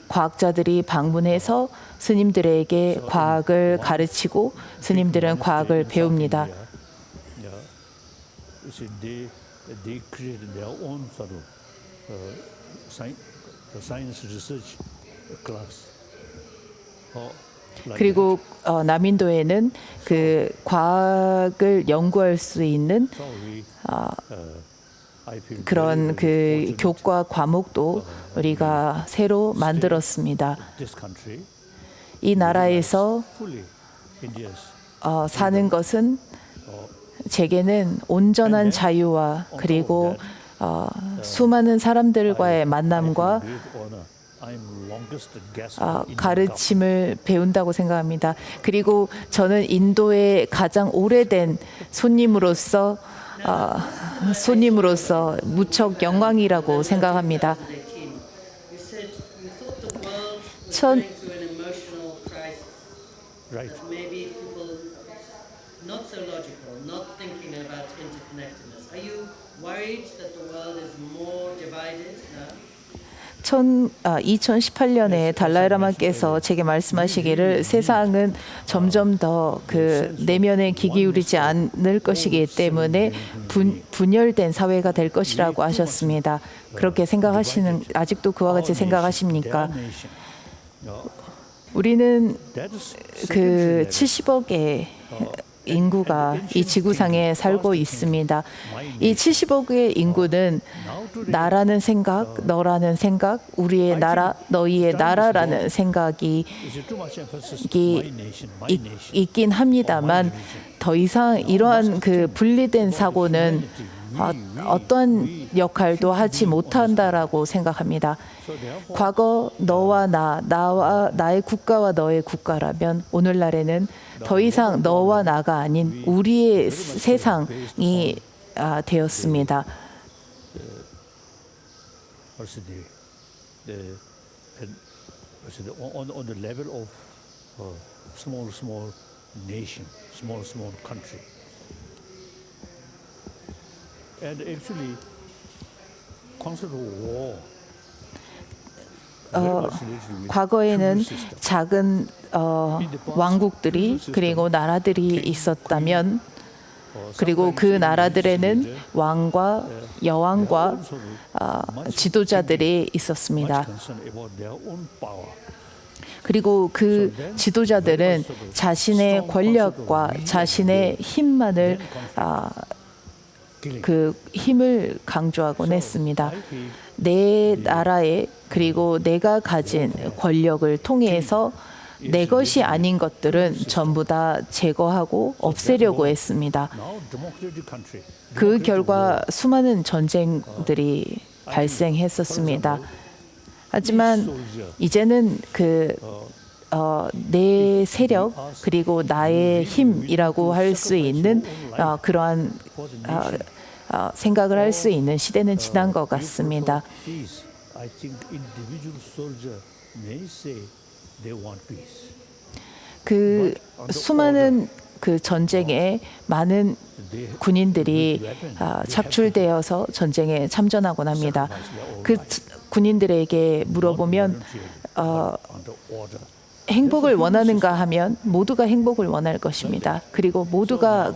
S3: 과학자들이 방문해서 스님들에게 과학을 가르치고 스님들은 과학을 배웁니다.
S1: Yeah. You see, they created their own sort of science research class. Like
S3: 그리고 남인도에는 그 과학을 연구할 수 있는
S1: that. So we, I feel
S3: 그런
S1: very, very
S3: 그
S1: fortunate
S3: 교과 과목도 우리가 새로 만들었습니다.
S1: this country
S3: 이 나라에서
S1: fully India's
S3: 사는 것은 제게는 온전한 자유와 그리고 수많은 사람들과의 만남과
S1: great honor. I'm longest guest in
S3: 가르침을 배운다고 생각합니다. 그리고 저는 인도의 가장 오래된 손님으로서 무척 영광이라고 생각합니다.
S4: 2018, you said you thought the world was
S3: 천-
S4: going through an emotional crisis.
S1: right.
S4: That maybe people not so logical, not thinking about interconnectedness. Are you worried that the world is more divided now?
S3: 2018년에 달라이라마께서 제게 말씀하시기를 세상은 점점 더 그 내면에 귀 기울이지 않을 것이기 때문에 분열된 사회가 될 것이라고 하셨습니다. 그렇게 생각하시는 아직도 그와 같이 생각하십니까?
S1: Their nation.
S3: 우리는
S1: That is
S3: 그 70억의 인구가 이 지구상에 살고 있습니다. 이 70억의 인구는 나라는 생각, 너라는 생각, 우리의 나라, 너희의 나라라는 생각이
S1: is it too much emphasis?
S3: 이-
S1: My nation, my nation.
S3: 있긴 합니다만 더 이상 이러한 그 분리된 사고는 어떠한 역할도 하지 못한다라고 생각합니다.
S1: So therefore,
S3: 과거 너와 나와 나의 국가와 너의 국가라면 오늘날에는 더 이상 너와 나가 아닌 우리의 세상이 되었습니다.
S1: what's the on the level of small nation, small country, and actually, concept of war. very much related with
S3: 과거에는
S1: feudal system.
S3: 작은 왕국들이 그리고 나라들이 있었다면 그리고 그 나라들에는 왕과 여왕과 지도자들이 있었습니다.
S1: Much concerned about their own power.
S3: 그리고 그 지도자들은 자신의 권력과 자신의 힘만을 그 힘을 강조하곤 했습니다.
S1: I feel
S3: 내 나라의 그리고 내가 가진 권력을 통해서 내 것이 아닌 것들은 전부 다 제거하고 없애려고 했습니다.
S1: now democratic country.
S3: 그 결과 수많은 전쟁들이 발생했었습니다. 하지만 이제는 내 세력 그리고 나의 힘이라고 할 수 있는 그러한 생각을 할 수 있는 시대는 지난 것 같습니다.
S1: Peace. I think individual soldier may say they want peace.
S3: 그 수많은 그 전쟁에 많은 군인들이 착출되어서 전쟁에 참전하곤 합니다. 그 군인들에게 물어보면
S1: Under order.
S3: 행복을 원하는가 하면 모두가 행복을 원할 것입니다. 그리고 모두가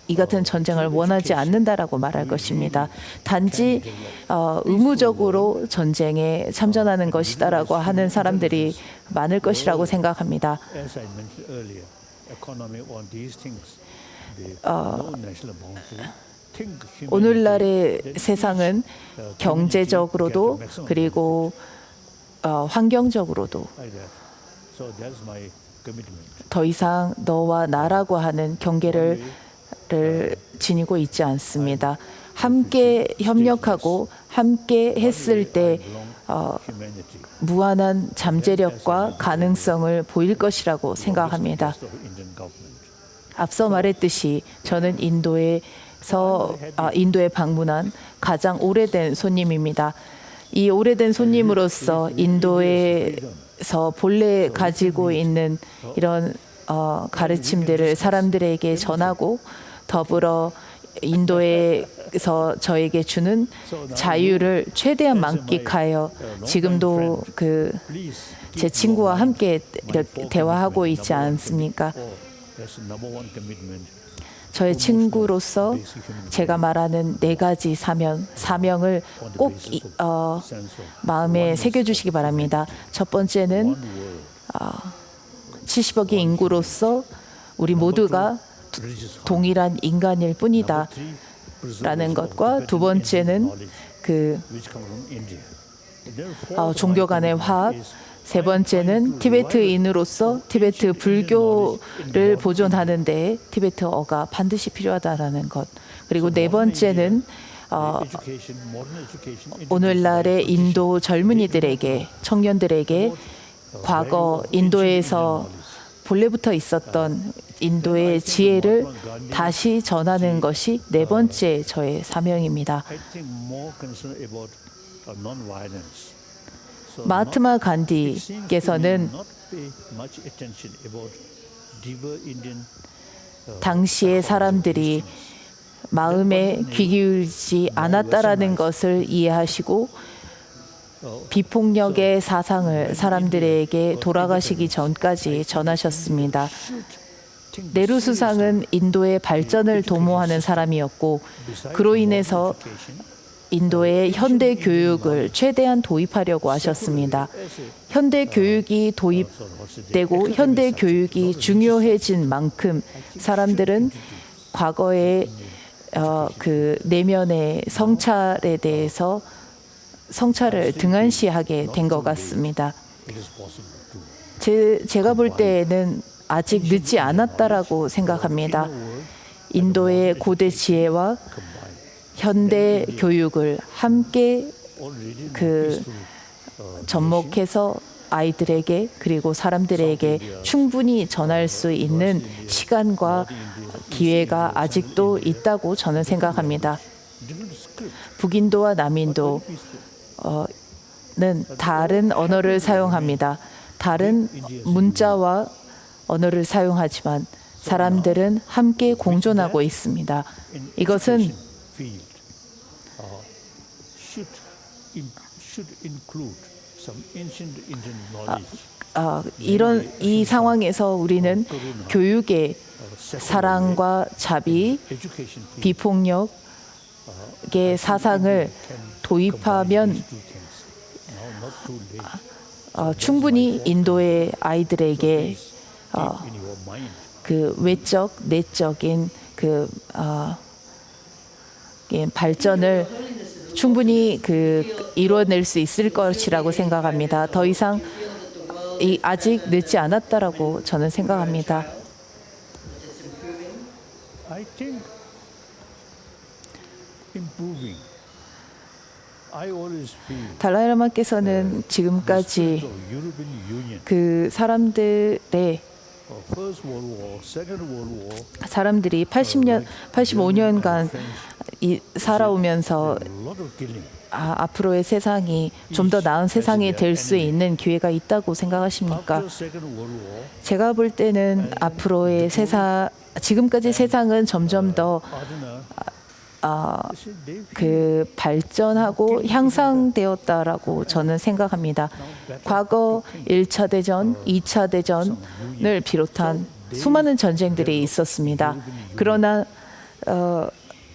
S3: 이 같은 전쟁을 원하지 않는다라고 말할 것입니다. 단지 의무적으로 전쟁에 참전하는 것이다라고 하는 사람들이 많을 것이라고 생각합니다.
S1: As I mentioned earlier, economy on these things, no national boundary. Think humanity,
S3: 오늘날의 세상은 경제적으로도 그리고 환경적으로도
S1: like that. So that's my commitment.
S3: 더 이상 너와 나라고 하는 경계를 지니고 있지 않습니다. 함께 협력하고 함께 했을 때
S1: Humanity.
S3: 무한한 잠재력과 가능성을 보일 것이라고 생각합니다.
S1: Of Indian government.
S3: 앞서 말했듯이 저는 인도에 방문한 가장 오래된 손님입니다. 이 오래된 손님으로서 인도에서 본래 가지고 있는 이런 가르침들을 사람들에게 전하고 더불어 인도에서 저에게 주는 자유를 최대한 만끽하여 지금도 제 친구와 함께 이렇게 대화하고 있지 않습니까?
S1: That's the number one commitment.
S3: 저의 친구로서 제가 말하는 4가지 사명을 꼭 마음에 새겨주시기 바랍니다. 첫 번째는 70억의 인구로서 우리 모두가 동일한 인간일 뿐이다 라는 것과 두 번째는
S1: Which come from India. There are four
S3: 종교 간의 화합, 세 번째는 티베트인으로서 티베트 불교를 보존하는 데 티베트어가 반드시 필요하다라는 것. 그리고 네 번째는
S1: education, modern education.
S3: 오늘날의 인도 젊은이들에게, 청년들에게 과거 인도에서 본래부터 있었던 인도의 지혜를 다시 전하는 것이 네 번째 저의 사명입니다.
S1: I think more concerned about non-violence. So
S3: 마하트마
S1: it seems to me
S3: 간디께서는
S1: not pay much attention about deeper Indian
S3: 당시의 사람들이 마음에 귀 기울이지 않았다라는 것을 이해하시고 비폭력의 사상을 사람들에게 돌아가시기 전까지 전하셨습니다. 네루 수상은 인도의 발전을 도모하는 사람이었고 그로 인해서 인도의 현대 교육을 최대한 도입하려고 하셨습니다. 현대 교육이 도입되고 현대 교육이 중요해진 만큼 사람들은 과거의 그 내면의 성찰에 대해서 성찰을 등한시하게 된 것 같습니다.
S1: it is possible to
S3: 제가 볼 때에는 아직 늦지 않았다라고 생각합니다. 인도의 고대 지혜와
S1: combine.
S3: 현대 교육을 함께
S1: Already
S3: 그 접목해서 아이들에게 그리고 사람들에게 충분히 전할 수 있는 시간과 기회가 아직도 있다고 저는 생각합니다.
S1: different script.
S3: 북인도와 남인도는 다른 언어를 사용합니다. 다른 문자와 언어를 사용하지만 사람들은 함께 공존하고 있습니다.
S1: In
S3: 이것은
S1: education field should include some ancient Indian knowledge.
S3: 이 상황에서 우리는 교육에 사랑과 자비,
S1: Education field
S3: 비폭력의 사상을 도입하면
S1: two things. Now not too late.
S3: 충분히 인도의 아이들에게
S1: In your mind.
S3: 그 외적, 내적인 그 발전을 충분히 이뤄낼 수 있을 것이라고 생각합니다. 더 이상 아직 늦지 않았다라고 저는 생각합니다.
S1: I think improving. I always feel
S3: 달라이라마께서는 지금까지
S1: of European Union,
S3: 그 사람들의
S1: First World War, Second World War,
S3: 사람들이 85년간 살아오면서
S1: a lot of killing.
S3: 앞으로의 세상이 좀 더 나은 세상이 될 수 있는 기회가 있다고 생각하십니까?
S1: After Second World War,
S3: 제가 볼 때는 앞으로의 지금까지 세상은 점점 더 그 발전하고 향상되었다라고 저는 생각합니다. 과거 1차 대전, 2차 대전을 비롯한 수많은 전쟁들이 있었습니다. 그러나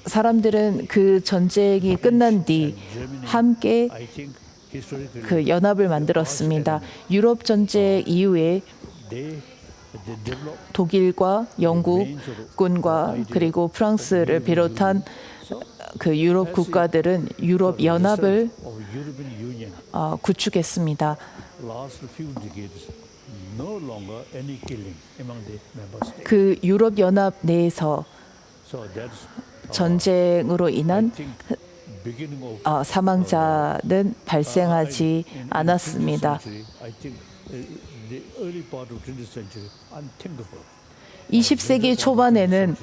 S3: 사람들은 그 전쟁이 끝난 뒤 함께
S1: I think historically
S3: 그 연합을 만들었습니다. 유럽 전쟁 이후에
S1: they developed
S3: 독일과 영국군과 그리고 프랑스를 비롯한 그 유럽 국가들은 유럽 연합을
S1: of European Union
S3: 구축했습니다.
S1: last few decades no longer any killing among the member states.
S3: 그 유럽 연합 내에서
S1: So that's
S3: 전쟁으로
S1: I
S3: 인한
S1: think beginning of
S3: 사망자는 발생하지
S1: in 20th
S3: 않았습니다.
S1: century, I think the early part of 20th century unthinkable.
S3: 20세기 초반에는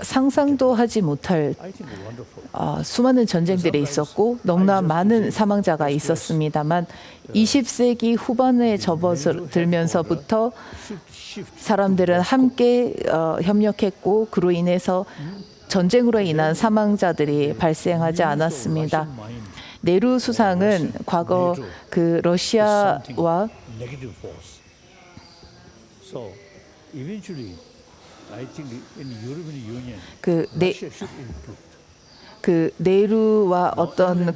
S3: 상상도 하지 못할
S1: I think wonderful.
S3: 수많은 전쟁들이 있었고 너무나 많은 사망자가 있었습니다만 20세기 후반에 접어들면서부터 사람들은 함께 협력했고 그로 인해서 전쟁으로 인한 사망자들이 발생하지 않았습니다. 네루 수상은 과거 그 러시아와
S1: Negative force. So eventually, I think in European Union,
S3: 그
S1: Russia should include.
S3: 그 네루와 어떤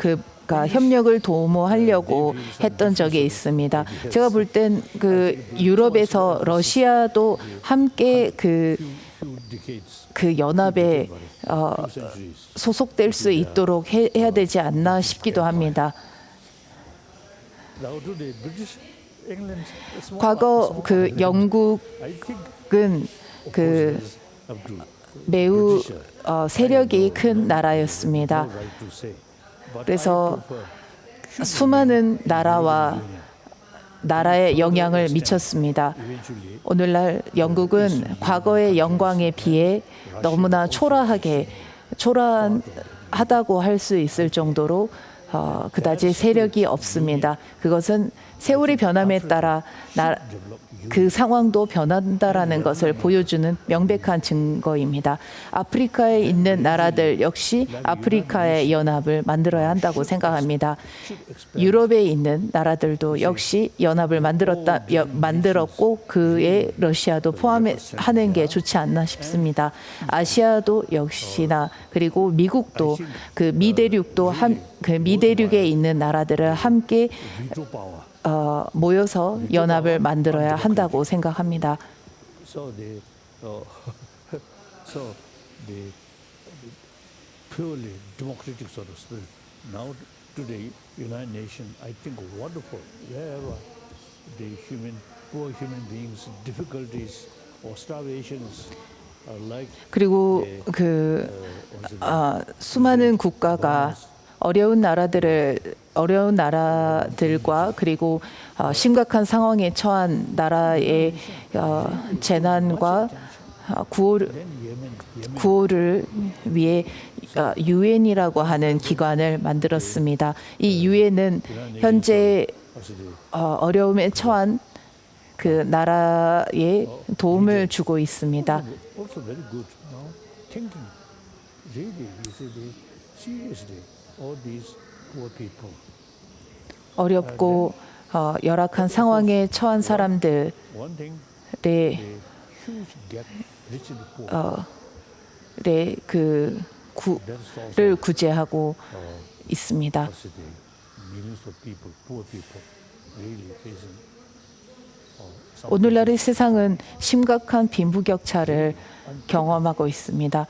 S3: 협력을 도모하려고 했던 적이 있습니다. 제가 볼 땐 그 유럽에서 러시아도 함께 그 연합에 소속될 수 있도록 해야 되지 않나 싶기도 합니다.
S1: Now today, British, England,
S3: 과거 그 영국은
S1: I think
S3: 그 매우 세력이 큰 나라였습니다.
S1: right to say. But
S3: 그래서 수많은 나라에 영향을 미쳤습니다.
S1: eventually,
S3: 오늘날 영국은 과거의 영광에 비해 너무나 초라하다고 할 수 있을 정도로 그다지 세력이 없습니다. 그것은 세월이 변함에 따라 그 상황도 변한다라는 것을 보여주는 명백한 증거입니다. 아프리카에 있는 나라들 역시 아프리카의 연합을 만들어야 한다고 생각합니다. 유럽에 있는 나라들도 역시 연합을 만들었고 그에 러시아도 포함하는 게 좋지 않나 싶습니다. 아시아도 역시나 그리고 미국도 그 미대륙에 있는 나라들을 함께
S1: veto power.
S3: 모여서 연합을 만들어야 한다고 생각합니다.
S1: So the purely democratic sort of spirit. Now today, United Nations, I think wonderful. Wherever the poor human beings, difficulties or starvations are like
S3: 그리고 수많은 국가가 어려운 나라들과 그리고 심각한 상황에 처한 나라의 재난과 구호를 위해 유엔이라고 하는 기관을 만들었습니다. 이 유엔은 현재 어려움에 처한 그 나라에 도움을 주고 있습니다.
S1: also very good. Now thinking really, seriously, all these poor people.
S3: 어렵고 열악한 상황에 처한 사람들의
S1: One thing, the huge gap, rich and poor.
S3: 를 구제하고 있습니다.
S1: Capacity, millions of people, poor people, really facing.
S3: 오늘날의 세상은 심각한 빈부격차를 경험하고 있습니다.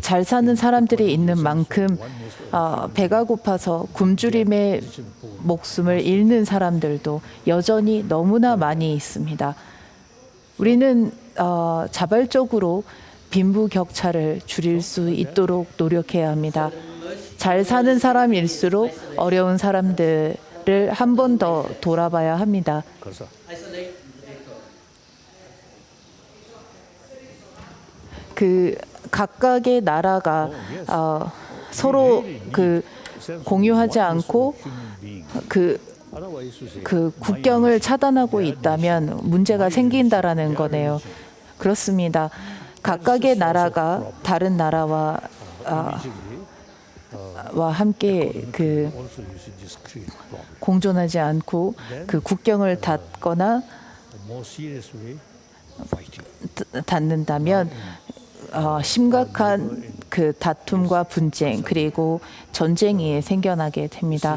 S3: 잘 사는 사람들이 있는 만큼 배가 고파서 굶주림의 목숨을 잃는 사람들도 여전히 너무나 많이 있습니다. 우리는 자발적으로 빈부격차를 줄일 수 있도록 노력해야 합니다. 잘 사는 사람일수록 어려운 사람들을 한 번 더 돌아봐야 합니다. 그 각각의 나라가 서로 공유하지 않고 그 국경을 차단하고 있다면 문제가 생긴다라는 거네요. 그렇습니다. 각각의 나라가 다른 나라와 함께 공존하지 않고 그 국경을 닫거나 닫는다면 심각한 그 다툼과 분쟁 그리고 전쟁이 생겨나게 됩니다.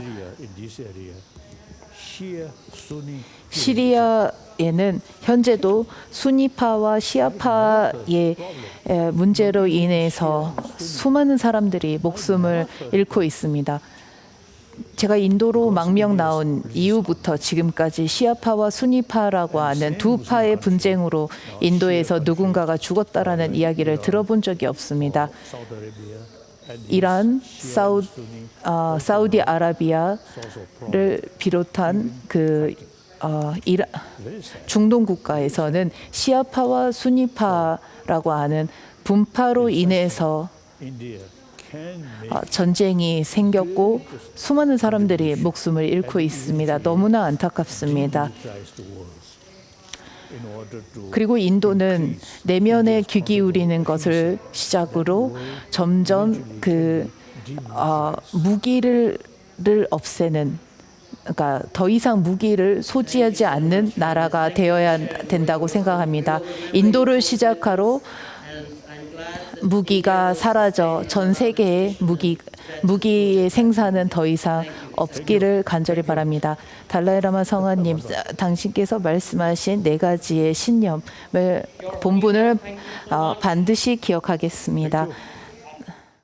S3: 시리아에는 현재도 수니파와 시아파의 문제로 인해서 수많은 사람들이 목숨을 잃고 있습니다. 제가 인도로 망명 나온 이후부터 지금까지 시아파와 수니파라고 하는 두 파의 분쟁으로 인도에서 누군가가 죽었다라는 이야기를 들어본 적이 없습니다.
S1: Saudi Arabia and
S3: 이란,
S1: Sunni
S3: 사우디아라비아를 비롯한
S1: very sad.
S3: 중동 국가에서는 시아파와 수니파라고 하는 분파로 인해서
S1: India can make
S3: 전쟁이 생겼고 수많은 사람들이 목숨을 잃고 있습니다. 너무나 안타깝습니다.
S1: demilitarize the world in order to
S3: 그리고 인도는 내면에 귀 기울이는 것을 시작으로 점점 무기를 없애는, 그러니까 더 이상 무기를 소지하지 않는 나라가 되어야 된다고 생각합니다. 인도를 시작으로
S4: And I'm glad that
S3: 무기가 사라져 전 세계의 무기의 생산은 더 이상 없기를 간절히 바랍니다. 달라이라마 성화님, 당신께서 말씀하신 네 가지의 신념을 본분을 반드시 기억하겠습니다.